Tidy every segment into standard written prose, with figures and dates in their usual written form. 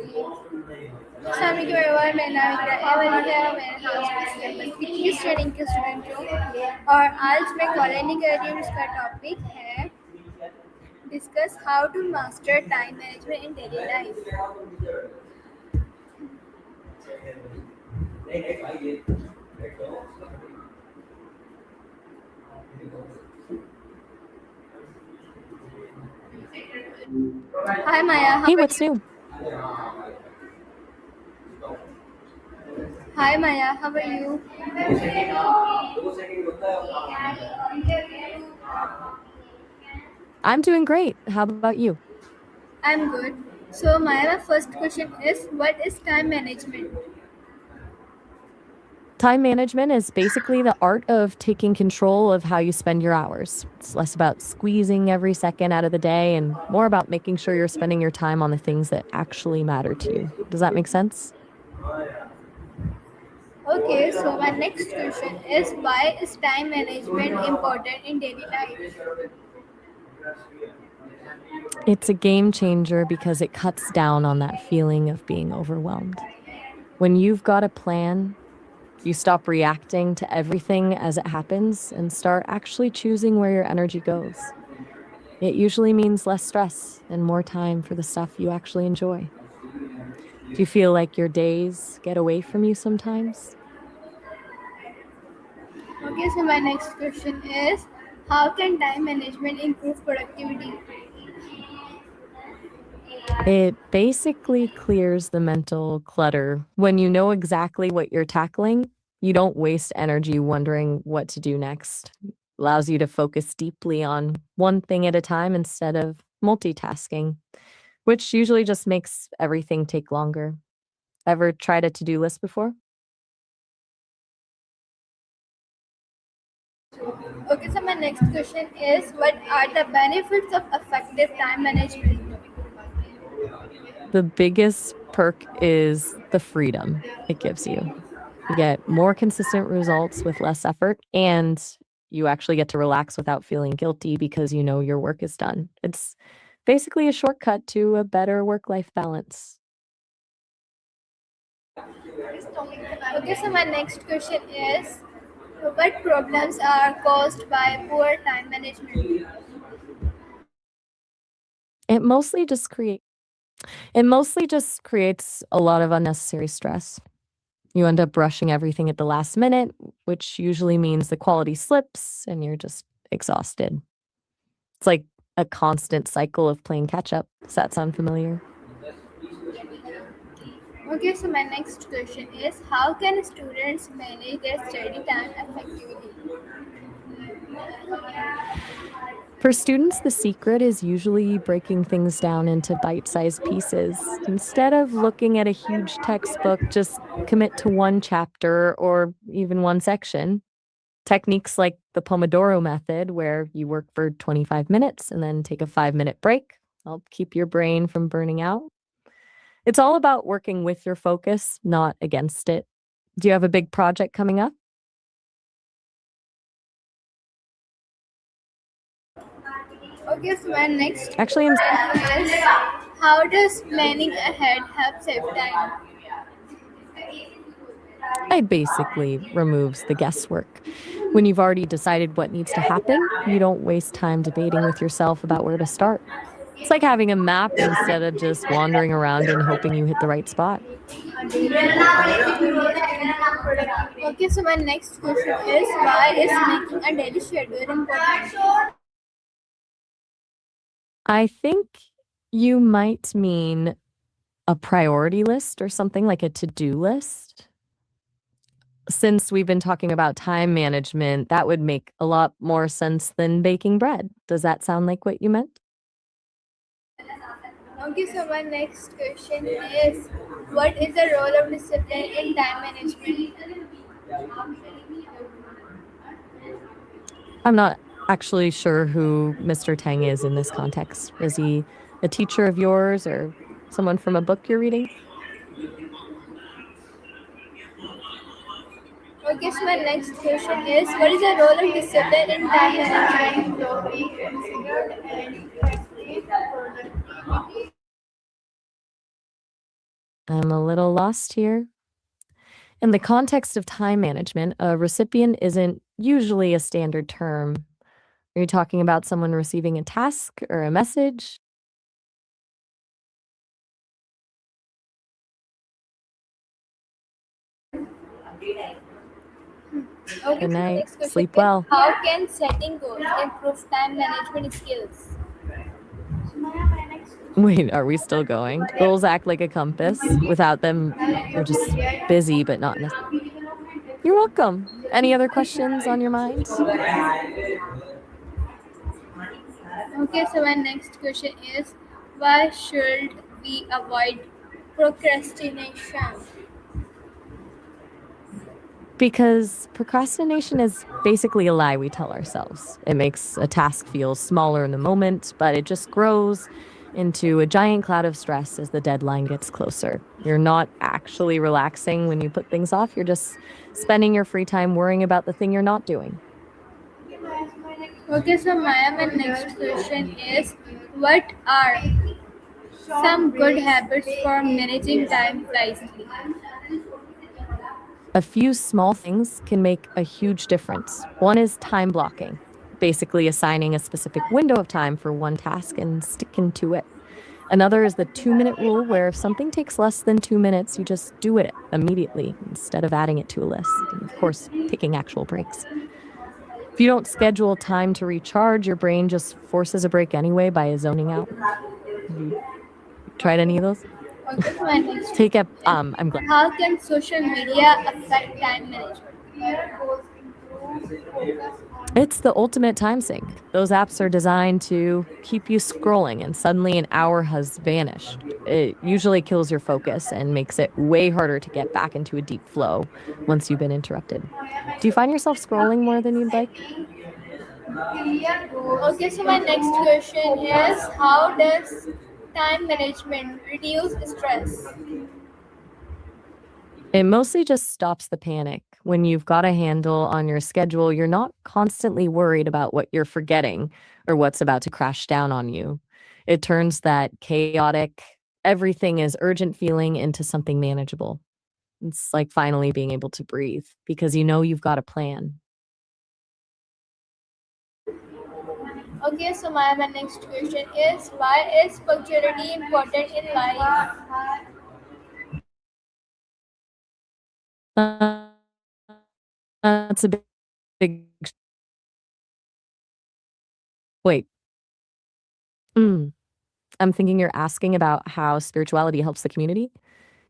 अस्सलाम वालेकुम एवरीवन, मेरा नाम इकरा है, वली है, मेरे हाउस में नंबर 3 स्टडिंग के स्टूडेंट हूँ और आज मैं कॉलेज नहीं कर रही हूँ। इसका टॉपिक है discuss how to master time management in daily life. Hi Maya, how Hey, are what's you? new? Hi Maya, how are you? I'm doing great. How about you? I'm good. So Maya, my first question is, what is time management? Time management is basically the art of taking control of how you spend your hours. It's less about squeezing every second out of the day and more about making sure you're spending your time on the things that actually matter to you. Does that make sense? Okay, so my next question is, why is time management important in daily life? It's a game changer because it cuts down on that feeling of being overwhelmed. When you've got a plan, you stop reacting to everything as it happens and start actually choosing where your energy goes. It usually means less stress and more time for the stuff you actually enjoy. Do you feel like your days get away from you sometimes? Okay, so my next question is, how can time management improve productivity? It basically clears the mental clutter. When you know exactly what you're tackling, you don't waste energy wondering what to do next. Allows you to focus deeply on one thing at a time instead of multitasking, which usually just makes everything take longer. Ever tried a to-do list before? Okay, so my next question is, what are the benefits of effective time management? The biggest perk is the freedom it gives you. You get more consistent results with less effort, and you actually get to relax without feeling guilty because you know your work is done. It's basically a shortcut to a better work-life balance. Okay, so my next question is, what problems are caused by poor time management? It mostly just create it mostly just creates a lot of unnecessary stress. You end up rushing everything at the last minute, which usually means the quality slips and you're just exhausted. It's like a constant cycle of playing catch up. Does that sound familiar? Okay, so my next question is, how can students manage their study time effectively? For students, the secret is usually breaking things down into bite sized pieces. Instead of looking at a huge textbook, just commit to one chapter or even one section. Techniques like the Pomodoro method, where you work for 25 minutes and then take a 5-minute break, help keep your brain from burning out. It's all about working with your focus, not against it. Do you have a big project coming up? Okay, so my next Actually, I'm question is, how does planning ahead help save time? I basically removes the guesswork. When you've already decided what needs to happen, you don't waste time debating with yourself about where to start. It's like having a map instead of just wandering around and hoping you hit the right spot. Okay, so my next question is, why is making a daily schedule important? I think you might mean a priority list or something like a to-do list. Since we've been talking about time management, that would make a lot more sense than baking bread. Does that sound like what you meant? Okay, so my next question is, what is the role of discipline in time management? I'm not actually sure who Mr. Tang is in this context. Is he a teacher of yours or someone from a book you're reading? Okay, so my next question is, what is the role of discipline in time management? I'm a little lost here. In the context of time management, a recipient isn't usually a standard term. Are you talking about someone receiving a task or a message? Okay, Good so the night. next question Sleep is, well. how can setting goals improve time management skills? Wait, are we still going? Goals act like a compass. Without them, you're just busy, but not necessarily. You're welcome. Any other questions on your mind? Okay, so my next question is, why should we avoid procrastination? Because procrastination is basically a lie we tell ourselves. It makes a task feel smaller in the moment, but it just grows into a giant cloud of stress as the deadline gets closer. You're not actually relaxing when you put things off, you're just spending your free time worrying about the thing you're not doing. Okay, so Maya, my next question is, what are some good habits for managing time wisely? A few small things can make a huge difference. One is time blocking, basically assigning a specific window of time for one task and sticking to it. Another is the 2-minute rule, where if something takes less than 2 minutes, you just do it immediately instead of adding it to a list. And of course, taking actual breaks. If you don't schedule time to recharge, your brain just forces a break anyway by zoning out. Have you tried any of those? Okay, so my next Take up, question, I'm glad. how can social media affect time management? It's the ultimate time sink. Those apps are designed to keep you scrolling, and suddenly an hour has vanished. It usually kills your focus and makes it way harder to get back into a deep flow once you've been interrupted. Do you find yourself scrolling more than you'd like? Okay, so my next question is, how does time management reduce stress? It mostly just stops the panic. When you've got a handle on your schedule, you're not constantly worried about what you're forgetting or what's about to crash down on you. It turns that chaotic, everything is urgent feeling into something manageable. It's like finally being able to breathe because you know you've got a plan. Okay, so my next question is, why is punctuality important in life? Uh, that's a big wait. Mm, I'm thinking you're asking about how spirituality helps the community.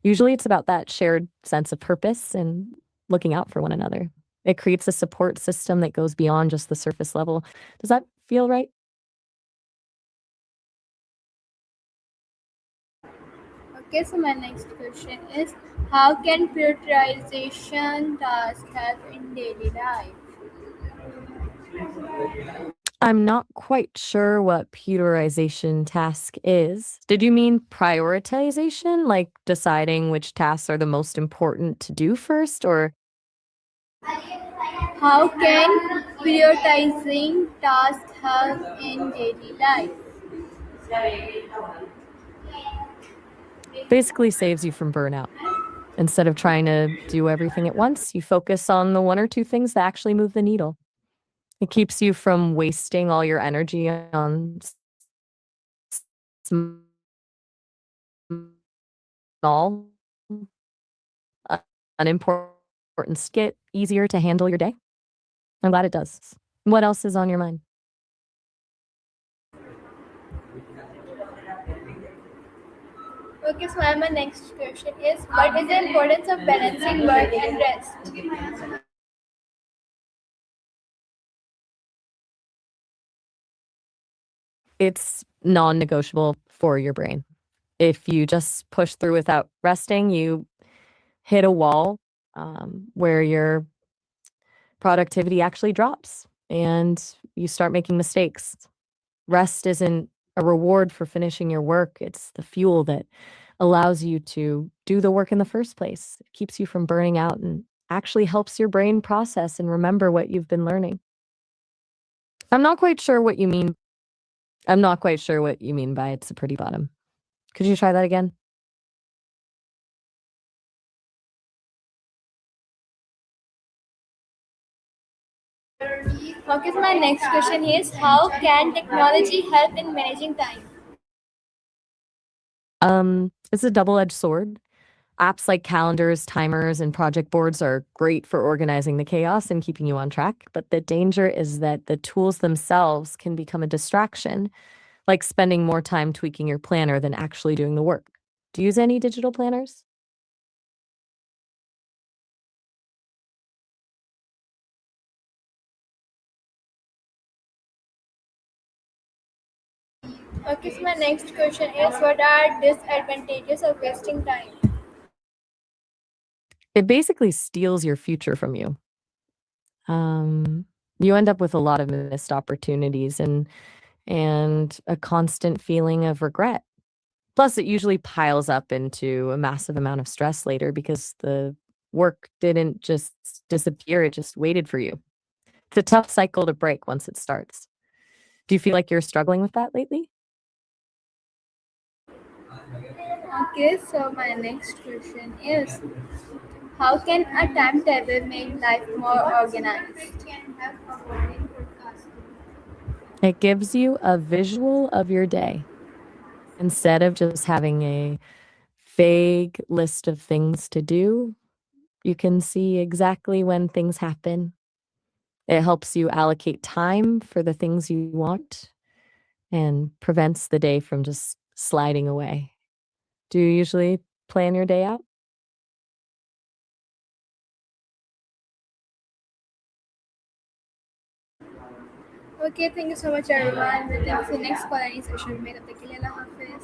Usually it's about that shared sense of purpose and looking out for one another. It creates a support system that goes beyond just the surface level. Does that feel right? Okay, so my next question is, how can prioritization tasks help in daily life? I'm not quite sure what pewterization task is. Did you mean prioritization, like deciding which tasks are the most important to do first, or How can prioritizing tasks help in daily life? basically saves you from burnout? Instead of trying to do everything at once, you focus on the one or two things that actually move the needle. It keeps you from wasting all your energy on small, uh, unimportant skit, easier to handle your day. I'm glad it does. What else is on your mind? Okay, so my next question is, what is the importance of balancing work and rest? It's non-negotiable for your brain. If you just push through without resting, you hit a wall where your productivity actually drops and you start making mistakes. Rest isn't a reward for finishing your work, it's the fuel that allows you to do the work in the first place. It keeps you from burning out and actually helps your brain process and remember what you've been learning. I'm not quite sure what you mean. I'm not quite sure what you mean by it's a pretty bottom. Could you try that again? Okay, so my next question is how can technology help in managing time? It's a double-edged sword. Apps like calendars, timers, and project boards are great for organizing the chaos and keeping you on track. But the danger is that the tools themselves can become a distraction, like spending more time tweaking your planner than actually doing the work. Do you use any digital planners? Okay, so my next question is what are disadvantages of wasting time? It basically steals your future from you. Um, you end up with a lot of missed opportunities and a constant feeling of regret. Plus, it usually piles up into a massive amount of stress later because the work didn't just disappear, it just waited for you. It's a tough cycle to break once it starts. Do you feel like you're struggling with that lately? Okay, so my next question is how can a timetable make life more organized? It gives you a visual of your day instead of just having a vague list of things to do. You can see exactly when things happen. It helps you allocate time for the things you want and prevents the day from just sliding away. Do you usually plan your day out? Okay, thank you so much everyone. We'll see you next call any session में तब तक के लिए अल्लाह हाफिज.